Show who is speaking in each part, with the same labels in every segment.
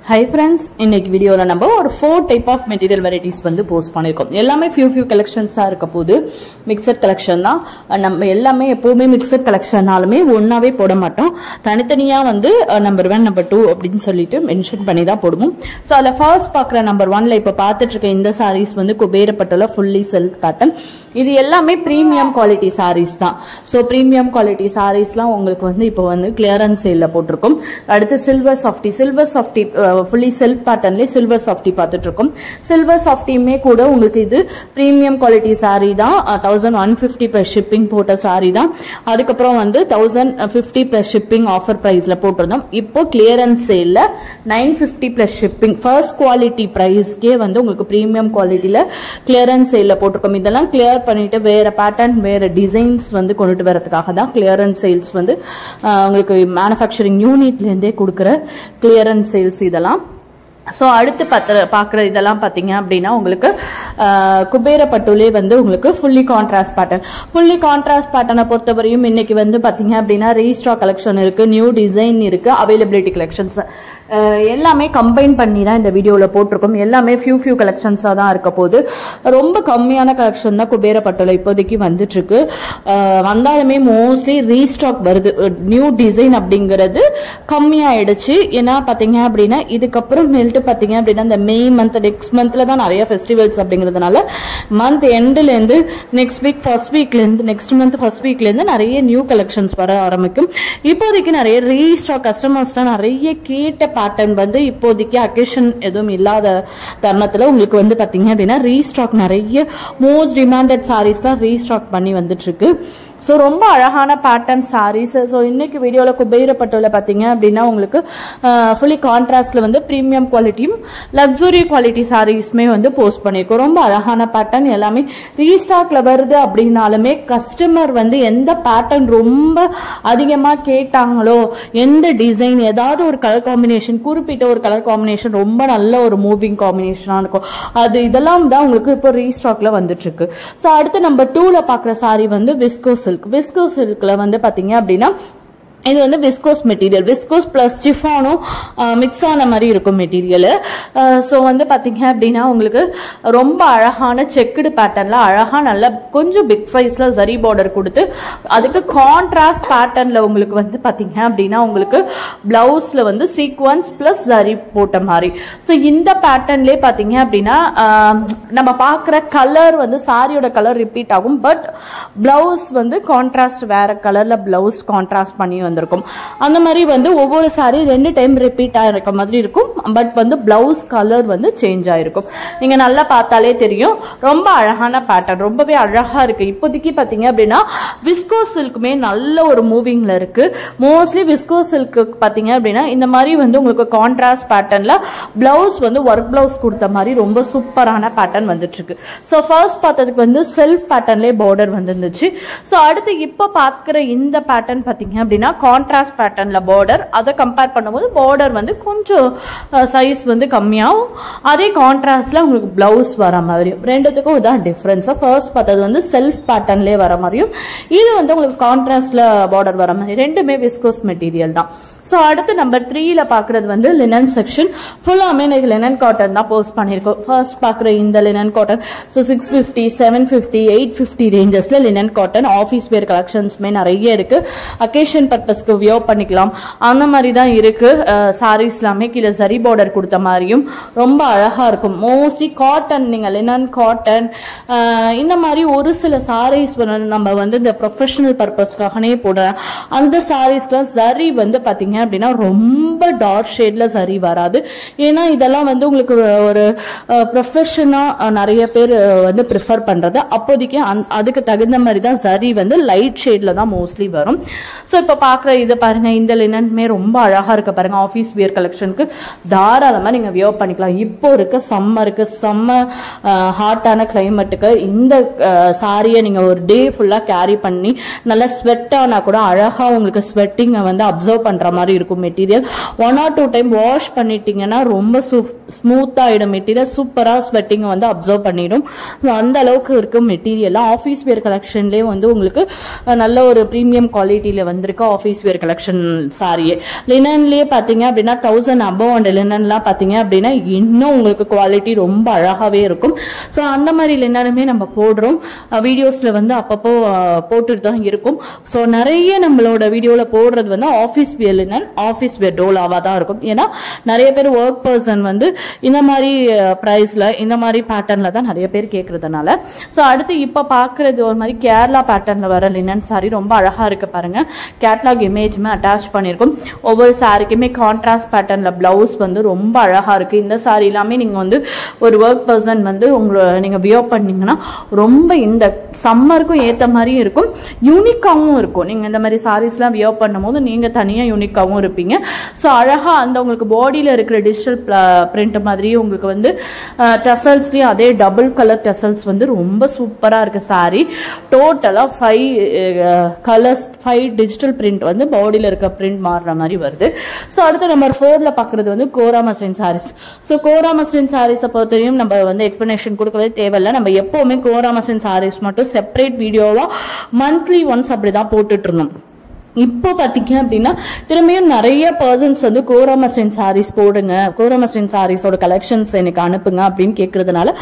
Speaker 1: Hi friends, இன்னைக்கு வீடியோல நம்ம ஒரு 4 type of material varieties வந்து போஸ்ட் பண்ணிருக்கோம். எல்லாமே few collections-ஆ இருக்க போகுது. Mixed collection தான். நம்ம எல்லாமே எப்பவுமே mixed collection-ஆலுமே ஒண்ணாவே போட மாட்டோம். தனித்தனியா வந்து number 1 number 2 அப்படினு சொல்லிட்டு மென்ஷன் பண்ணி தான் போடுவோம். சோ அதுல ஃபர்ஸ்ட் பார்க்குற number 1ல இப்ப பார்த்துட்டு இருக்க இந்த sarees வந்து குபேரப்பட்டுல fully silk pattern. இது எல்லாமே premium quality sarees தான். சோ premium quality sareesலாம் உங்களுக்கு வந்து இப்போ வந்து clearance sale-ல போட்டுருக்கோம். அடுத்து silver softy fully silk pattern le silver softy பார்த்துட்டு இருக்கோம். silver softy மே கூட உங்களுக்கு இது premium quality saree தான். 1150 per shipping போட்ட saree தான். அதுக்கு அப்புறம் வந்து 1050 per shipping offer price ல போட்டுறோம். இப்போ clearance sale ல 950 plus shipping first quality price K வந்து உங்களுக்கு premium quality ல clearance sale ல போட்டுருக்கோம். இதெல்லாம் clear பண்ணிட்டு வேற pattern வேற designs வந்து கொண்டுட்டு வரதுக்காக தான் clearance sales வந்து உங்களுக்கு manufacturing unit ல இருந்தே கொடுக்கிற clearance sales இதெல்லாம். சோ அடுத்து பார்க்குற இதெல்லாம் பாத்தீங்க அப்படின்னா உங்களுக்கு குபேரப்பட்டுலே வந்து உங்களுக்கு fully contrast pattern பொறுத்தவரையும் இன்னைக்கு வந்து பாத்தீங்க அப்படின்னா ரீஸ்டாக் கலெக்ஷன் இருக்கு, நியூ டிசைன் இருக்கு, அவைலபிலிட்டி கலெக்ஷன்ஸ் எல்லாமே கம்பைன் பண்ணி தான் இந்த வீடியோல போட்டிருக்கோம். எல்லாமே few கலெக்ஷன்ஸா தான் இருக்க போகுது. ரொம்ப கம்மியான கலெக்ஷன் தான் குபேரப்பட்டுல இப்போதைக்கு வந்துட்டு இருக்கு. வந்தாலுமே மோஸ்ட்லி ரீஸ்டாக் வருது. நியூ டிசைன் அப்படிங்கிறது கம்மியாயிடுச்சு. ஏன்னா பாத்தீங்க அப்படின்னா இதுக்கப்புறம் பாத்தீங்க அப்படின்னா இந்த மே மந்த் நெக்ஸ்ட் மந்த்ல தான் நிறைய ஃபெஸ்டிவல்ஸ் அப்படிங்கிறதுனால மந்த் எண்ட்ல இருந்து நெக்ஸ்ட் வீக் ஃபர்ஸ்ட் வீக்ல இருந்து நெக்ஸ்ட் மந்த் ஃபர்ஸ்ட் வீக்ல இருந்து நிறைய நியூ கலெக்ஷன்ஸ் வர ஆரம்பிக்கும். இப்போதைக்கு நிறைய ரீஸ்டாக் கஸ்டமர்ஸ்லாம் நிறைய கேட்ட பேட்டர்ன் வந்து இப்போதைக்கு அக்கேஷன் எதுவும் இல்லாத தருணத்துல உங்களுக்கு வந்து பாத்தீங்க அப்படின்னா ரீஸ்டாக் நிறைய மோஸ்ட் டிமாண்டட் சாரீஸ்லாம் ரீஸ்டாக் பண்ணி வந்துட்டு இருக்கு. சோ ரொம்ப அழகான பேட்டர்ன் சாரீஸ். சோ இன்னைக்கு வீடியோல குபேரப்பட்டுல பாத்தீங்க அப்படின்னா உங்களுக்கு ஃபுல்லி கான்ட்ராஸ்ட்ல வந்து பிரீமியம் குவாலிட்டியும் லக்ஸுரி குவாலிட்டி சாரீஸ்மே வந்து போஸ்ட் பண்ணிருக்கோம். ரொம்ப அழகான பேட்டர்ன் எல்லாமே ரீஸ்டாக்ல வருது அப்படின்னாலுமே கஸ்டமர் வந்து எந்த பேட்டர்ன் ரொம்ப அதிகமா கேட்டாங்களோ, எந்த டிசைன் ஏதாவது ஒரு கலர் காம்பினேஷன் குறிப்பிட்ட ஒரு கலர் காம்பினேஷன் ரொம்ப நல்ல ஒரு மூவிங் காம்பினேஷனா இருக்கும், அது இதெல்லாம் தான் உங்களுக்கு இப்போ ரீஸ்டாக்ல வந்துட்டு இருக்கு. சோ அடுத்து நம்பர் 2ல பாக்குற சாரி வந்து விஸ்கோ சில்க்ல வந்து பாத்தீங்க அப்படின்னா இது வந்து விஸ்கோஸ் மெட்டீரியல், விஸ்கோஸ் பிளஸ் சிஃபானும் மிக்ஸ் ஆன மாதிரி இருக்கும் மெட்டீரியல். ஸோ வந்து பாத்தீங்க அப்படின்னா உங்களுக்கு ரொம்ப அழகான செக்குடு பேட்டர்ன்ல அழகா நல்ல கொஞ்சம் பிக் சைஸ்ல ஜரி பார்டர் கொடுத்து அதுக்கு கான்ட்ராஸ்ட் பேட்டர்ன்ல உங்களுக்கு வந்து பாத்தீங்க அப்படின்னா உங்களுக்கு பிளவுஸ்ல வந்து சீக்வன்ஸ் பிளஸ் ஜரி போட்ட மாதிரி. ஸோ இந்த பேட்டர்ன்லயே பாத்தீங்க அப்படின்னா நம்ம பாக்குற கலர் வந்து சாரியோட கலர் ரிப்பீட் ஆகும், பட் பிளவுஸ் வந்து கான்ட்ராஸ்ட் வேற கலர்ல பிளவுஸ் கான்ட்ராஸ்ட் பண்ணி வந்திருக்கும். அந்த மாதிரி வந்து ஒவ்வொரு சாரி 2 டைம் ரிப்பீட் ஆயிருக்க மாதிரி இருக்கும், பட் வந்து பிளவுஸ் கலர் வந்து சேஞ்ச் ஆயிருக்கும். நீங்க நல்லா பார்த்தாலே தெரியும். ரொம்ப அழகான பேட்டர்ன், ரொம்பவே அழகா இருக்கு. இப்போதைக்கு பாத்தீங்க அப்படின்னா விஸ்கோ சில்க்குமே நல்ல ஒரு மூவிங்ல இருக்கு. மோஸ்ட்லி விஸ்கோ சில்க்கு பாத்தீங்க அப்படின்னா இந்த மாதிரி வந்து உங்களுக்கு கான்ட்ராஸ்ட் பேட்டர்ன்ல பிளவுஸ் வந்து ஒர்க் பிளவுஸ் கொடுத்த மாதிரி ரொம்ப சூப்பரான பேட்டர்ன் வந்துட்டு இருக்கு. சோ ஃபர்ஸ்ட் பார்த்ததுக்கு வந்து செல்ஃப் பேட்டர்ன்லயே பார்டர் வந்துருந்துச்சு. சோ அடுத்து இப்ப பாக்குற இந்த பேட்டர்ன் பாத்தீங்க அப்படின்னா கான்ட்ராஸ்ட் பேட்டர்ன்ல பார்டர், அதை கம்பேர் பண்ணும்போது பார்டர் வந்து கொஞ்சம் சைஸ் வந்து கம்மியாகும், அதே கான்ட்ராஸ்ட்ல உங்களுக்கு பிளவுஸ் வர மாதிரியும் ரெண்டுத்துக்கும் இதான் டிஃபரன்ஸ். ஃபர்ஸ்ட் பார்த்தது வந்து செல்ஃப் பேட்டர்ன்லயே வர மாதிரியும் இது வந்து உங்களுக்கு கான்ட்ராஸ்ட்ல பார்டர் வர மாதிரி, ரெண்டுமே விஸ்கோஸ் மெட்டீரியல் தான். சோ அடுத்து நம்பர் 3ல பாக்குறது வந்து லினன் செக்ஷன். ஃபுல்லாமே இன்னைக்கு லினன் காட்டன் தான் போஸ்ட் பண்ணிருக்கோம். ஃபர்ஸ்ட் பாக்குற இந்த லினன் காட்டன் சோ 650 750 850 ரேஞ்சஸ்ல லினன் காட்டன் ஆபீஸ் வேர் கலெக்ஷன்ஸ்மே நிறைய இருக்கு. அக்கேஷன் பர்பஸ்க்கு வியோ பண்ணிக்கலாம் அந்த மாதிரி தான் இருக்கு. சாரீஸ் எல்லாமே கீழே ஜரி பார்டர் கொடுத்த மாதிரியும் ரொம்ப அழகா இருக்கும். மோஸ்ட்லி காட்டன், நீங்க லினன் காட்டன் இந்த மாதிரி ஒரு சில சாரீஸ் நம்ம வந்து இந்த ப்ரொஃபஷனல் பர்பஸ்க்காகனே போடுறோம். அந்த சாரீஸ்க்குலாம் ஜரி வந்து பாத்தீங்க அப்படின்னா ரொம்ப டார்க் ஷேட்ல சரி வராது. ஏன்னா இதெல்லாம் வந்து உங்களுக்கு ஒரு ப்ரொஃபஷனா நிறைய பேர் வந்து ப்ரிஃபர் பண்றது. அப்போதைக்கு அதுக்கு தகுந்த மாதிரி தான் சரி வந்து லைட் ஷேட்ல தான் மோஸ்ட்லி வரும். ஸோ இப்போ பார்க்குற இதை பாருங்க, இந்த லினன்மே ரொம்ப அழகா இருக்கு பாருங்க. ஆஃபீஸ் வியர் கலெக்ஷனுக்கு தாராளமா நீங்க வியர் பண்ணிக்கலாம். இப்போ இருக்க சம்மருக்கு செம்ம ஹாட்டான கிளைமேட்டுக்கு இந்த சாரியை நீங்க ஒரு டே ஃபுல்லா கேரி பண்ணி நல்லா ஸ்வெட் ஆனா கூட அழகா உங்களுக்கு ஸ்வெட்டிங்கை வந்து அப்சர்வ் பண்ற மாதிரி இருக்கும் மெட்டீரியல். 1 or 2 டைம் வாஷ் பண்ணிட்டீங்கன்னா ரொம்ப ஸ்மூத் ஆயிடும் மெட்டீரியல். சூப்பரா ஸ்வெட்டிங் வந்து அப்சர்வ் பண்ணிடும். அந்த அளவுக்கு இருக்கும் மெட்டீரியல். ஆஃபீஸ் வேர் கலெக்ஷன்லயே வந்து உங்களுக்கு நல்ல ஒரு பிரீமியம் குவாலிட்டியில வந்திருக்கு ஆஃபீஸ் வேர் கலெக்ஷன் சாரியே. லினன்லயே பாத்தீங்க அப்படின்னா 1000 above and லினன்லாம் பார்த்தீங்க அப்படின்னா இன்னும் உங்களுக்கு குவாலிட்டி ரொம்ப அழகாகவே இருக்கும். ஸோ அந்த மாதிரி லினனுமே நம்ம போடுறோம், வீடியோஸில் வந்து அப்பப்போ போட்டுட்டு தான் இருக்கும். ஸோ நிறைய நம்மளோட வீடியோவில் போடுறது வந்து office wear linen, office wear டோலாவாக தான் இருக்கும். ஏன்னா நிறைய பேர் ஒர்க் பர்சன் வந்து இந்த மாதிரி ப்ரைஸில் இந்த மாதிரி பேட்டர்னில் தான் நிறைய பேர் கேட்குறதுனால. ஸோ அடுத்து இப்போ பார்க்குறது ஒரு மாதிரி கேரளா பேட்டர்னில் வர லினன் சாரி ரொம்ப அழகாக இருக்குது பாருங்கள். கேட்லாக் இமேஜுமே அட்டாச் பண்ணியிருக்கும். ஒவ்வொரு சாரிக்குமே கான்ட்ராஸ்ட் பேட்டர்னில் ப்ளவுஸ் வந்து ரொம்ப அழகாக இருக்குது. இந்த சாரி எல்லாமே நீங்கள் வந்து ஒரு ஒர்க் பர்சன் வந்து உங்களை நீங்கள் வியர் பண்ணிங்கன்னா ரொம்ப இந்த சம்மருக்கும் ஏற்ற மாதிரி இருக்கும், யூனிக்காகவும் இருக்கும். நீங்கள் இந்த மாதிரி சாரீஸ்லாம் வியர் பண்ணும் போது நீங்கள் தனியாக யூனிக்காகவும் இருப்பீங்க. ஸோ அழகாக அந்த உங்களுக்கு பாடியில் இருக்கிற டிஜிட்டல் பிரிண்ட் மாதிரி உங்களுக்கு வந்து டசல்ஸ்லேயும் அதே டபுள் கலர் டசல்ஸ் வந்து ரொம்ப சூப்பராக இருக்குது சாரி. டோட்டலாக 5 கலர்ஸ் 5 டிஜிட்டல் பிரிண்ட் வந்து பாடியில் இருக்க பிரிண்ட் மாறுற மாதிரி வருது. ஸோ அடுத்து நம்பர் 4ல பார்க்குறது வந்து கோரா மஸ்லின் சாரீஸ். ஸோ கோரா மஸ்லின் சாரீஸை பொறுத்தவரையும் நம்ம வந்து எக்ஸ்பிளனேஷன் கொடுக்கவே தேவையில்லை. நம்ம எப்போவுமே கோரா மஸ்லின் சாரீஸ் மட்டும் செப்பரேட் வீடியோவாக மந்த்லி ஒன்ஸ் அப்படி தான் போட்டுட்டு இருந்தோம். இப்போ பார்த்தீங்க அப்படின்னா திரும்பியும் நிறைய பர்சன்ஸ் வந்து கோரா மஸ்லின் சாரீஸ் போடுங்க, கோரா மஸ்லின் சாரீஸோட கலெக்ஷன்ஸ் எனக்கு அனுப்புங்க அப்படின்னு கேட்கறதுனால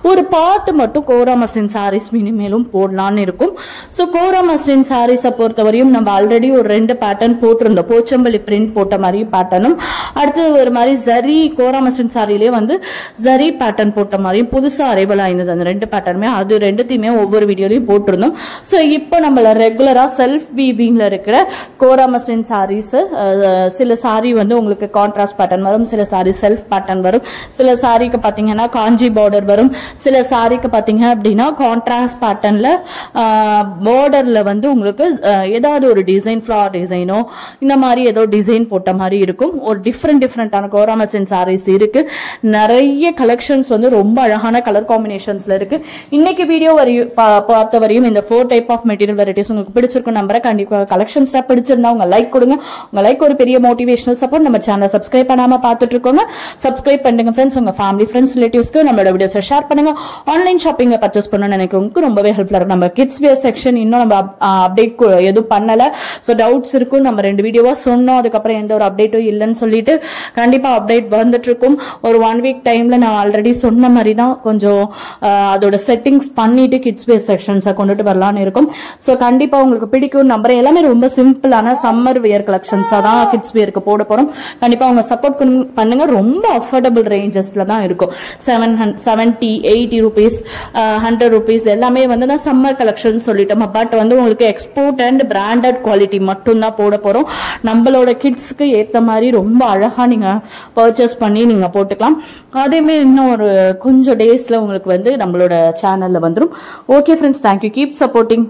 Speaker 1: ஒரு பாட்டு மட்டும் கோரா மஸ்லின் சாரீஸ் இனிமேலும் போடலான்னு இருக்கும். ஸோ கோரா மஸ்லின் சாரீஸை பொறுத்தவரையும் நம்ம ஆல்ரெடி ஒரு 2 பேட்டர்ன் போட்டிருந்தோம். போச்சம்பள்ளி பிரிண்ட் போட்ட மாதிரி பேட்டர்னும், அடுத்தது ஒரு மாதிரி ஜரி கோரா மஸ்லின் சாரியிலே வந்து ஜரி பேட்டர்ன் போட்ட மாதிரியும் புதுசாக அரைவல் ஆயிருந்தது. அந்த 2 பேட்டர்னுமே அது 2த்தையுமே ஒவ்வொரு வீடியோலையும் போட்டிருந்தோம். ஸோ இப்போ நம்மள ரெகுலராக செல்ஃப் வீவிங்ல இருக்கிற கோரா மஸ்லின் சாரீஸ், சில சாரி வந்து உங்களுக்கு கான்ட்ராஸ்ட் பேட்டர்ன் வரும், சில சாரி செல்ஃப் பேட்டர்ன் வரும், சில சாரிக்கு பார்த்தீங்கன்னா காஞ்சி பார்டர் வரும், சில சாரிக்கு பார்த்தீங்க அப்படின்னா கான்ட்ராஸ்ட் பேட்டர்ன்ல பார்டர்ல வந்து உங்களுக்கு ஏதாவது ஒரு டிசைன் ஃபிளவர் டிசைனோ இந்த மாதிரி ஏதோ டிசைன் போட்ட மாதிரி இருக்கும். ஒரு டிஃப்ரெண்டான கோரா மஸ்லின் சாரீஸ் இருக்கு. நிறைய கலெக்ஷன்ஸ் வந்து ரொம்ப அழகான கலர் காம்பினேஷன்ஸ்ல இருக்கு. இன்னைக்கு வீடியோ பார்த்த வரையும் இந்த 4 டைப் ஆஃப் மெட்டீரியல் வெரைட்டிஸ் உங்களுக்கு பிடிச்சிருக்கும் நம்புறேன். கண்டிப்பா கலெக்ஷன்ஸ் பிடிச்சிருந்தா உங்க லைக் கொடுங்க. உங்க லைக் ஒரு பெரிய மோட்டிவேஷனல் சப்போர்ட். நம்ம சேனலை சப்ஸ்கிரைப் பண்ணாம பார்த்துட்டு இருக்கோங்க, சப்ஸ்கிரைப் பண்ணுங்க ஃப்ரெண்ட்ஸ். உங்க ஃபேமிலி ஃப்ரெண்ட்ஸ் ரிலேட்டிவ்ஸ்க்கு நம்மளோட வீடியோஸை ஷேர் பண்ணுங்க. ஆன்லைன் ஷாப்பிங் பர்ச்சேஸ் பண்ணணும்னு நினைக்கிறவங்களுக்கு ரொம்பவே ஹெல்ப்ஃபுல்லா இருக்கும். நம்ம கிட்ஸ் வேர் செக்ஷன் இன்னும் நம்ம அப்டேட் எதுவும் பண்ணல. ஸோ டவுட்ஸ் இருக்கும். நம்ம 2 வீடியோவா சொன்னோம், அதுக்கப்புறம் எந்த ஒரு அப்டேட்டும் இல்லைன்னு சொல்லிட்டு கண்டிப்பா அப்டேட் வந்துட்டு இருக்கும். ஒரு 1 வீக் டைம்ல நான் ஆல்ரெடி சொன்ன மாதிரி தான் கொஞ்சம் அதோட செட்டிங்ஸ் பண்ணிட்டு கிட்ஸ் வேர் செக்ஷன்ஸை கொண்டுட்டு வரலான்னு இருக்கும். ஸோ கண்டிப்பா உங்களுக்கு பிடிக்கும் நம்புறேன். எல்லாமே ரொம்ப சிம்பிளான சம்மர் வியர் கலெக்ஷன்ஸா தான் கிட்ஸ் வியருக்கு போட போறோம். கண்டிப்பா அவங்க சப்போர்ட் பண்ணுங்க. ரொம்ப அஃபோர்டபுள் ரேஞ்சஸ்ல தான் இருக்கும். 70, 80 rupees, 100 rupees எல்லாமே வந்து சம்மர் கலெக்ஷன் சொல்லிட்டோம். பட் வந்து உங்களுக்கு எக்ஸ்போர்ட் அண்ட் பிராண்டட் குவாலிட்டி மட்டும் தான் போட போறோம். நம்மளோட கிட்ஸ்க்கு ஏத்த மாதிரி ரொம்ப அழகா நீங்க பர்ச்சேஸ் பண்ணி நீங்க போட்டுக்கலாம். அதேமே இன்னும் ஒரு கொஞ்சம் டேஸ்ல உங்களுக்கு வந்து நம்மளோட சேனல்ல வந்துடும். Okay friends, thank you. Keep supporting.